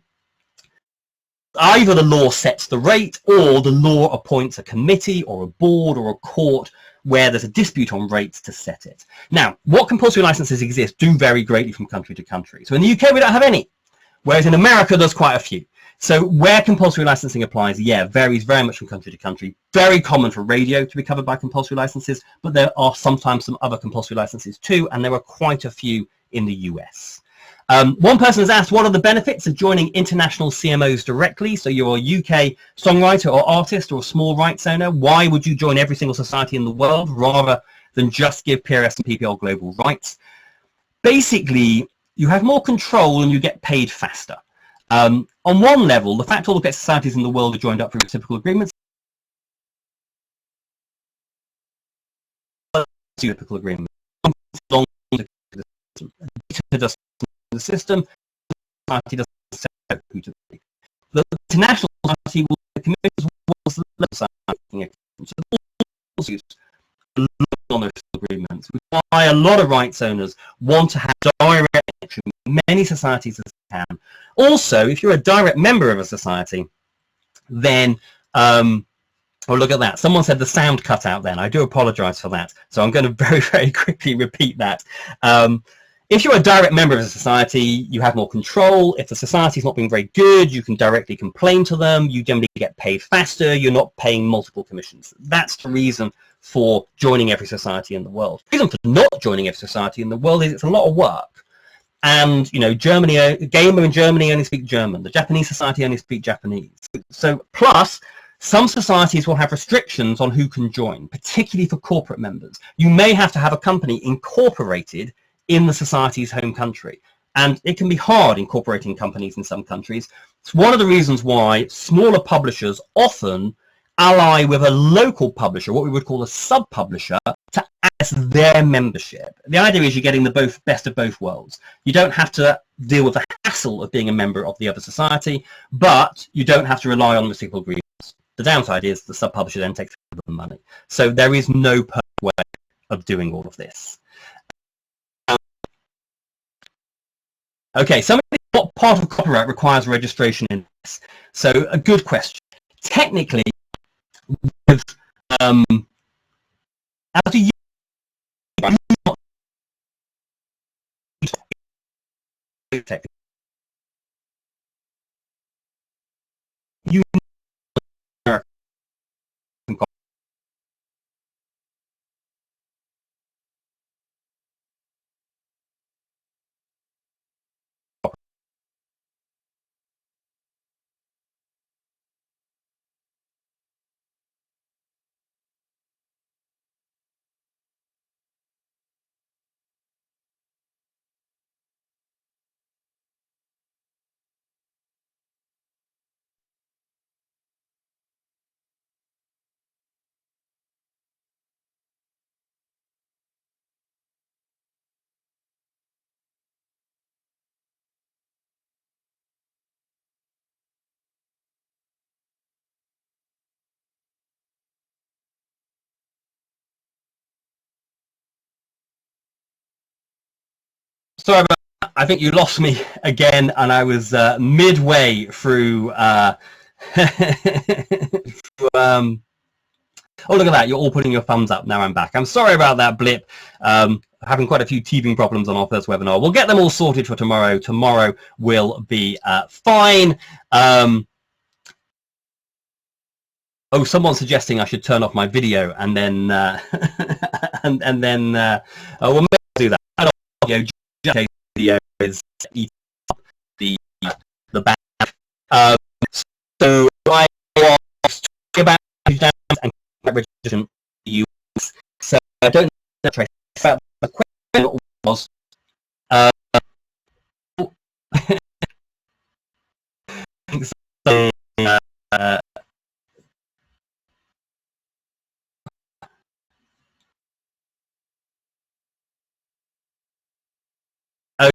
either the law sets the rate or the law appoints a committee or a board or a court where there's a dispute on rates to set it. Now, what compulsory licenses exist do vary greatly from country to country. So in the UK, we don't have any, whereas in America, there's quite a few. So where compulsory licensing applies, yeah, varies very much from country to country. Very common for radio to be covered by compulsory licenses, but there are sometimes some other compulsory licenses too, and there are quite a few in the US. One person has asked, what are the benefits of joining international CMOs directly? So you're a UK songwriter or artist or a small rights owner. Why would you join every single society in the world rather than just give PRS and PPL global rights? Basically, you have more control and you get paid faster. On one level, the fact all the best societies in the world are joined up through reciprocal agreements, reciprocal agreement, the system, society doesn't say who to be. The international society will commit as well as the local society. on those agreements, which is why a lot of rights owners want to have direct entry in many societies as they can. Also, if you're a direct member of a society, then oh, look at that. Someone said the sound cut out then. I do apologize for that. So I'm going to very, very quickly repeat that. If you're a direct member of a society, you have more control. If the society is not being very good, you can directly complain to them. You generally get paid faster. You're not paying multiple commissions. That's the reason for joining every society in the world. The reason for not joining every society in the world is it's a lot of work. And, you know, Germany, Gamer in Germany only speak German. The Japanese society only speak Japanese. So plus, some societies will have restrictions on who can join, particularly for corporate members. You may have to have a company incorporated in the society's home country. And it can be hard incorporating companies in some countries. It's one of the reasons why smaller publishers often ally with a local publisher, what we would call a sub-publisher, to access their membership. The idea is you're getting the best of both worlds. You don't have to deal with the hassle of being a member of the other society, but you don't have to rely on reciprocal agreements. The downside is the sub-publisher then takes the money. So there is no perfect way of doing all of this. Okay, what part of copyright requires registration in this? So a good question. Technically, with how do you Sorry about that. I think you lost me again, and I was midway through. Oh, look at that! You're all putting your thumbs up. Now I'm back. I'm sorry about that blip. Having quite a few teething problems on our first webinar. We'll get them all sorted for tomorrow. Tomorrow will be fine. Oh, someone's suggesting I should turn off my video and then and then we'll maybe do that. I don't know, video is the back. So I was talking about and registration in the US. So I don't know about the question was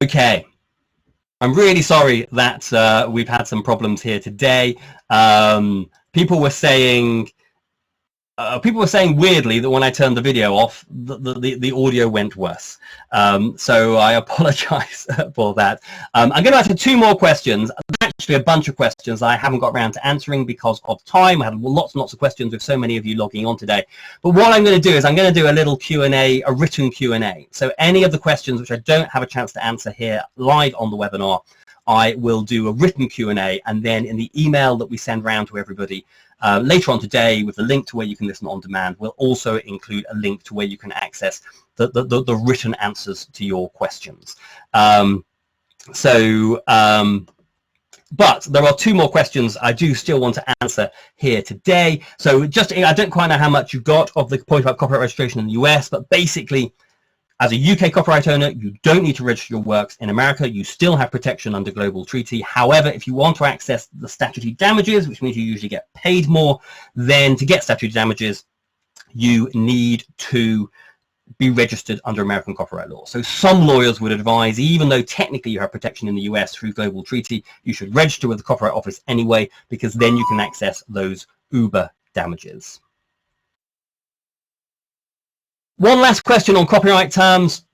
okay. I'm really sorry that we've had some problems here today. People were saying weirdly that when I turned the video off, the audio went worse. So I apologize for that. I'm going to answer two more questions. Actually, a bunch of questions I haven't got around to answering because of time. I had lots and lots of questions with so many of you logging on today. But what I'm going to do is I'm going to do a little Q&A, a written Q&A. So any of the questions which I don't have a chance to answer here live on the webinar, I will do a written Q&A, and then in the email that we send round to everybody later on today with the link to where you can listen on demand, we'll also include a link to where you can access the written answers to your questions. But there are two more questions I do still want to answer here today. So just, I don't quite know how much you got of the point about copyright registration in the US, but basically, as a UK copyright owner, you don't need to register your works in America. You still have protection under global treaty. However, if you want to access the statutory damages, which means you usually get paid more, then to get statutory damages, you need to be registered under American copyright law. So some lawyers would advise, even though technically you have protection in the US through global treaty, you should register with the Copyright Office anyway, because then you can access those uber damages. One last question on copyright terms.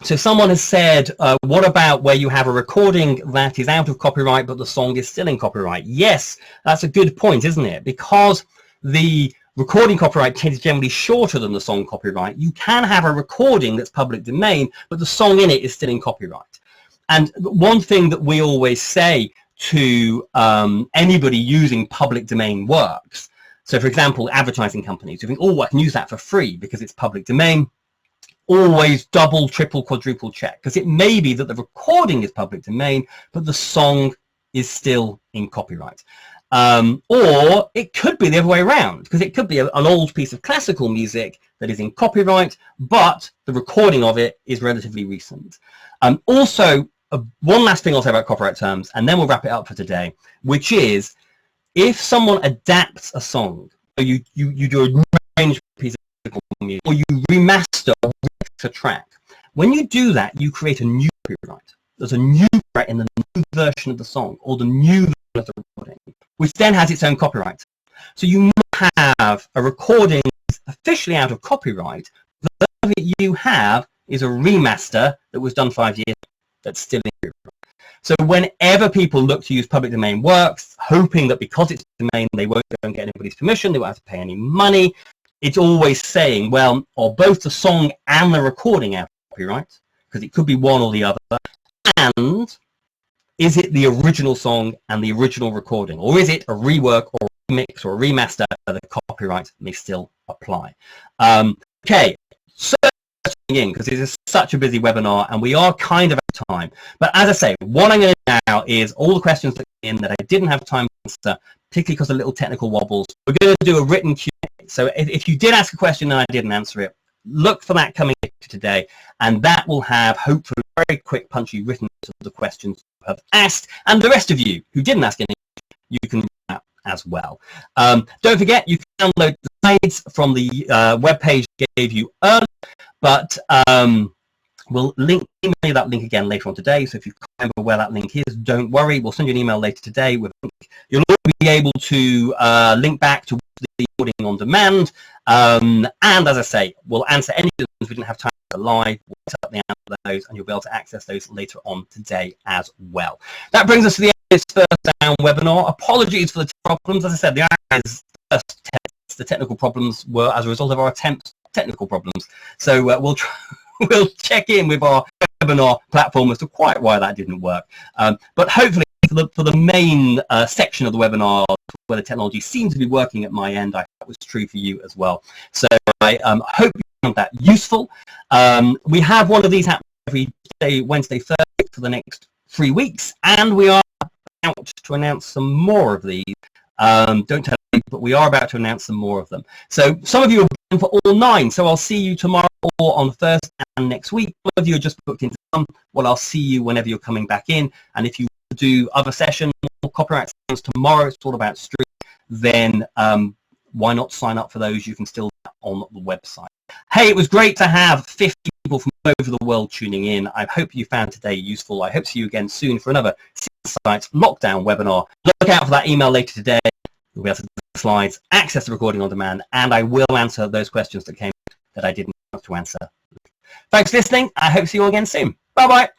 So someone has said, what about where you have a recording that is out of copyright but the song is still in copyright? Yes, that's a good point, isn't it? Because the recording copyright is generally shorter than the song copyright. You can have a recording that's public domain, but the song in it is still in copyright. And one thing that we always say to anybody using public domain works, so for example, advertising companies who think, oh, I can use that for free because it's public domain, always double, triple, quadruple check, because it may be that the recording is public domain, but the song is still in copyright. Or it could be the other way around, because it could be an old piece of classical music that is in copyright, but the recording of it is relatively recent. Also, one last thing I'll say about copyright terms, and then we'll wrap it up for today, which is if someone adapts a song, so you do a range piece of music, or you remaster a track, when you do that, you create a new copyright. There's a new copyright in the new version of the song, or the new version of the recording, which then has its own copyright. So you might have a recording that's officially out of copyright, but the version you have is a remaster that was done 5 years that's still in copyright. So whenever people look to use public domain works, hoping that because it's domain they won't go and get anybody's permission, they won't have to pay any money, it's always saying, well, are both the song and the recording out of copyright? Because it could be one or the other. And is it the original song and the original recording? Or is it a rework or a remix or a remaster where the copyright may still apply? Okay, so in, because it is such a busy webinar and we are kind of out of time. But as I say, what I'm going to do now is all the questions that came in that I didn't have time to answer, particularly because of little technical wobbles. We're going to do a written Q&A. So if you did ask a question and I didn't answer it, look for that coming today, and that will have hopefully very quick, punchy written to the questions you have asked, and the rest of you who didn't ask any, you can do that as well. Don't forget, you can download the slides from the webpage I gave you earlier, but we'll email you that link again later on today. So if you can't remember where that link is, don't worry. We'll send you an email later today with a link. You'll also be able to link back to the recording on demand. And as I say, we'll answer any questions we didn't have time to live. We'll set up the answer to those, and you'll be able to access those later on today as well. That brings us to the end of this first down webinar. Apologies for the problems. As I said, the technical problems were as a result of our attempts at technical problems. So we'll check in with our webinar platform as to quite why that didn't work. But hopefully for the main section of the webinar where the technology seems to be working at my end, I hope that was true for you as well. So I hope you found that useful. We have one of these happening every day, Wednesday, Thursday for the next 3 weeks, and we are about to announce some more of these. Don't tell me, but we are about to announce some more of them. So some of you are booked for all 9, so I'll see you tomorrow or on Thursday and next week. Some of you are just booked into some. Well, I'll see you whenever you're coming back in, and if you do other sessions or copyright sessions tomorrow, it's all about stream, then why not sign up for those? You can still do that on the website. Hey, it was great to have 50 people from all over the world tuning in. I hope you found today useful. I hope to see you again soon for another Insights Lockdown webinar. Look out for that email later today. You'll be able to do the slides, access the recording on demand, and I will answer those questions that came that I didn't have to answer. Thanks for listening. I hope to see you all again soon. Bye-bye.